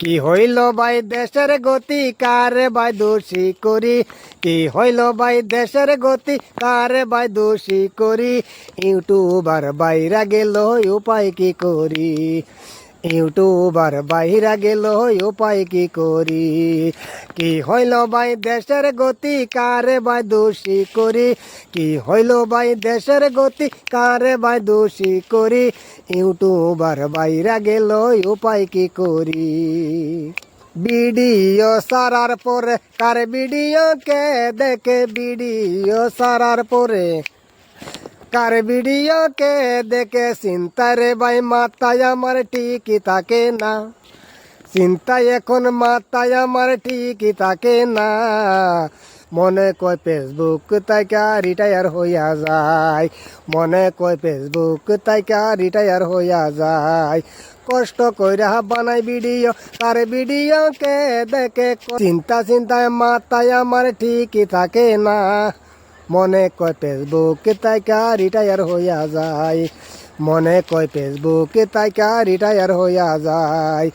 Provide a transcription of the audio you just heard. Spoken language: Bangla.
কি হইল ভাই দেশের গতি কারে ভাই দোষী করি, কি হইল ভাই দেশের গতি কারে ভাই দোষী করি, ইউটিউবার বাইরা গেল উপায় কি করি, ইউটিউবার বাইরা গেল উপায় কি করি, কি হইল ভাই দেশের গতি কারে ভাই দোষী করি, কি হইল ভাই দেশের গতি কারে ভাই দোষী করি, ইউটিউবার বাইরা গেল উপায় কি করি। ভিডিও সারার পরে কার ভিডিও কে দেখে, ভিডিও সারার পরে কার ভিডিও কে দেখে, চিন্তারে ভাই মাথায় আমার ঠিকই থাকে না, চিন্তায় এখন মাথায় আমার ঠিকই থাকে না, মনে কয় ফেসবুক তাইকা রিটায়ার হইয়া যায়, মনে কয় ফেসবুক তাইকা রিটায়ার হইয়া যায়, কষ্ট কইরা বানাই ভিডিও তার ভিডিও কে দেখে, চিন্তায় মাথায় আমার ঠিকই থাকে না, মনে কয় ফেসবুক তাইকা রিটায়ার হইয়া যায়, মনে কয় ফেসবুক তাইকা রিটায়ার হইয়া যায়।